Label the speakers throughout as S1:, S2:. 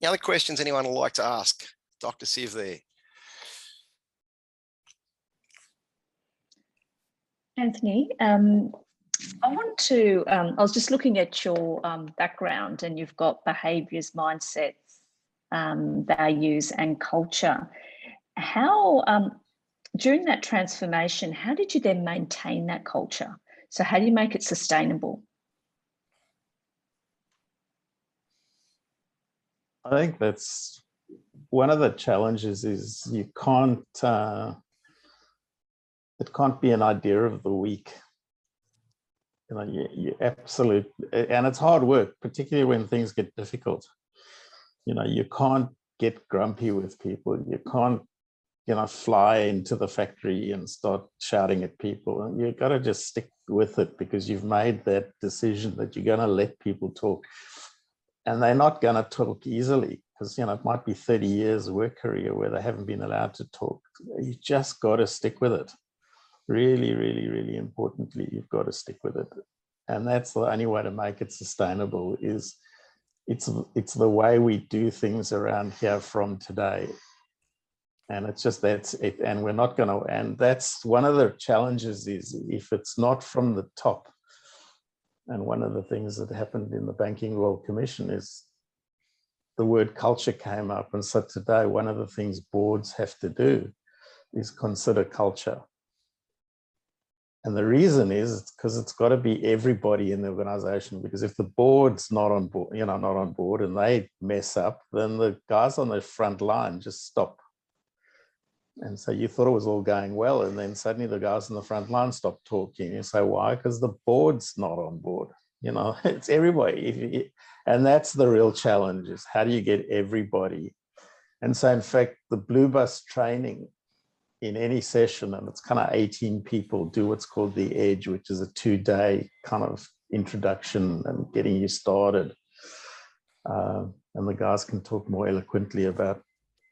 S1: Any other questions anyone would like to ask? Dr. Sive there.
S2: Anthony, I was just looking at your background, and you've got behaviours, mindsets, values and culture. How, during that transformation, how did you then maintain that culture? So how do you make it sustainable?
S3: I think that's one of the challenges is you can't, it can't be an idea of the week. You know, you absolutely, and it's hard work, particularly when things get difficult. You know, you can't get grumpy with people. You can't, you know, fly into the factory and start shouting at people. And you've got to just stick with it because you've made that decision that you're going to let people talk. And they're not going to talk easily because, you know, it might be 30 years work career where they haven't been allowed to talk. You just got to stick with it. Really, really, really importantly, you've got to stick with it. And that's the only way to make it sustainable is it's the way we do things around here from today. And it's just, that's it. And we're not going to, and that's one of the challenges is if it's not from the top. And one of the things that happened in the Banking Royal Commission is the word culture came up. And so today, one of the things boards have to do is consider culture. And the reason is because it's got to be everybody in the organization, because if the board's not on board, you know, not on board and they mess up, then the guys on the front line just stop. And so you thought it was all going well, and then suddenly the guys on the front line stop talking. You say, why? Because the board's not on board. You know, it's everybody. And that's the real challenge is how do you get everybody? And so in fact, the Blue Bus training in any session, and it's kind of 18 people do what's called the Edge, which is a 2-day kind of introduction and getting you started. And the guys can talk more eloquently about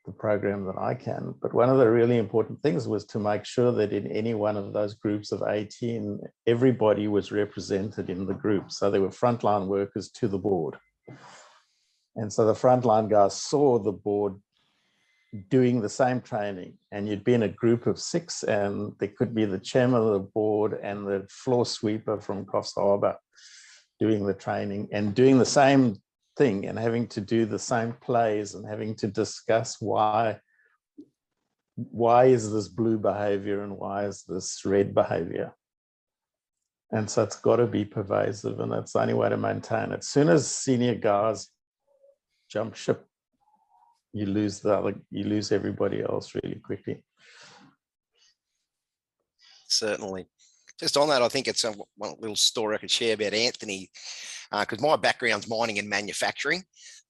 S3: the program than I can. But one of the really important things was to make sure that in any one of those groups of 18, everybody was represented in the group. So there were frontline workers to the board. And so the frontline guys saw the board doing the same training, and you'd be in a group of 6, and there could be the chairman of the board and the floor sweeper from Coffs Harbour doing the training and doing the same thing and having to do the same plays and having to discuss why is this blue behavior and why is this red behavior. And so it's got to be pervasive, and that's the only way to maintain it. As soon as senior guys jump ship, you lose everybody else really quickly.
S1: Certainly. Just on that, I think it's one little story I could share about Anthony, because my background's mining and manufacturing,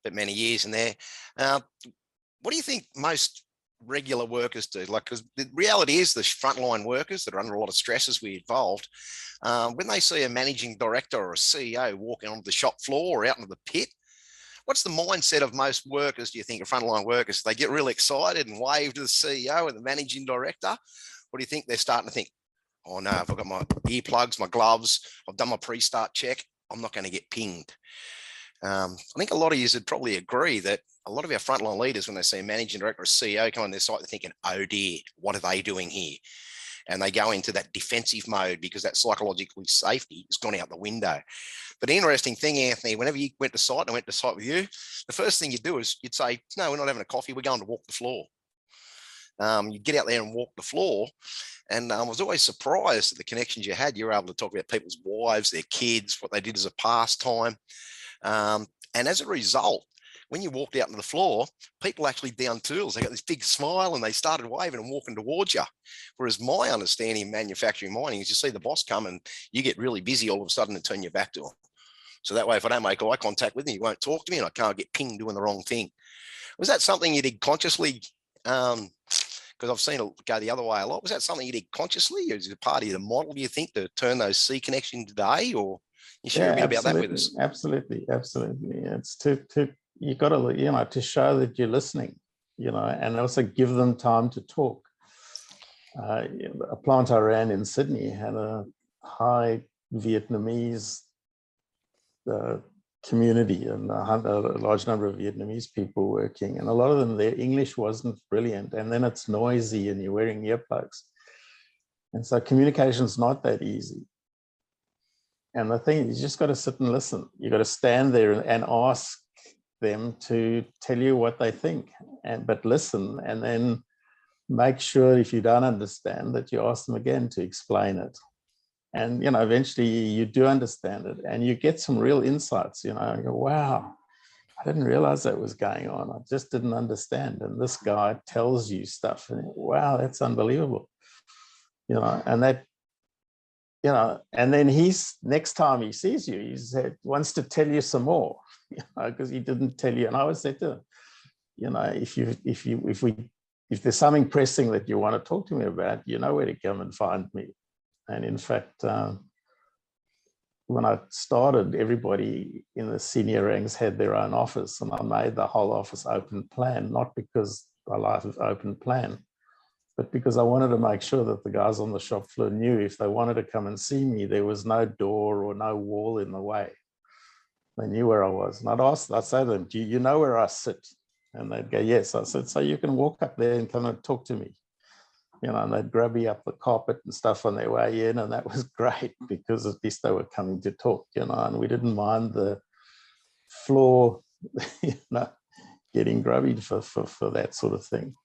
S1: but many years in there. What do you think most regular workers do? Like, because the reality is the frontline workers that are under a lot of stress as we involved, when they see a managing director or a CEO walking onto the shop floor or out into the pit, what's the mindset of most workers, do you think, of frontline workers? They get really excited and wave to the CEO and the managing director? Or do you think they're starting to think, oh no, if I've got my earplugs, my gloves, I've done my pre-start check, I'm not going to get pinged? I think a lot of you would probably agree that a lot of our frontline leaders, when they see a managing director or a CEO come on their site, they're thinking, oh dear, what are they doing here? And they go into that defensive mode because that psychological safety has gone out the window. But the interesting thing, Anthony, whenever you went to site and I went to site with you, the first thing you do is you'd say, no, we're not having a coffee, we're going to walk the floor. You get out there and walk the floor. And I was always surprised at the connections you had. You were able to talk about people's wives, their kids, what they did as a pastime. And as a result, when you walked out on the floor, people actually down tools. They got this big smile and they started waving and walking towards you. Whereas my understanding in manufacturing mining is you see the boss come and you get really busy all of a sudden and turn your back to them. So that way, if I don't make eye contact with you, you won't talk to me and I can't get pinged doing the wrong thing. Was that something you did consciously? Because I've seen it go the other way a lot. Was that something you did consciously? Or is it part of the model, do you think, to turn those C connections today? Or you share a bit about that with us?
S3: Absolutely. It's you got to, you know, to show that you're listening, you know, and also give them time to talk. A plant I ran in Sydney had a high Vietnamese community, and a large number of Vietnamese people working, and a lot of them, their English wasn't brilliant, and then it's noisy and you're wearing earplugs. And so communication's not that easy. And the thing is, you just got to sit and listen. You got to stand there and ask them to tell you what they think, but listen, and then make sure if you don't understand that you ask them again to explain it. And, you know, eventually you do understand it and you get some real insights, you know, you go, wow, I didn't realize that was going on. I just didn't understand. And this guy tells you stuff and wow, that's unbelievable. You know, and that, you know, and then he's, next time he sees you, he wants to tell you some more, you know, because he didn't tell you. And I always say to him, you know, if there's something pressing that you want to talk to me about, you know where to come and find me. And in fact, when I started, everybody in the senior ranks had their own office, and I made the whole office open plan, not because I like open plan, but because I wanted to make sure that the guys on the shop floor knew if they wanted to come and see me, there was no door or no wall in the way. They knew where I was. And I'd say to them, do you know where I sit? And they'd go, yes. I said, so you can walk up there and come and talk to me. You know, and they'd grab me up the carpet and stuff on their way in. And that was great because at least they were coming to talk, you know, and we didn't mind the floor, you know, getting grubby for that sort of thing.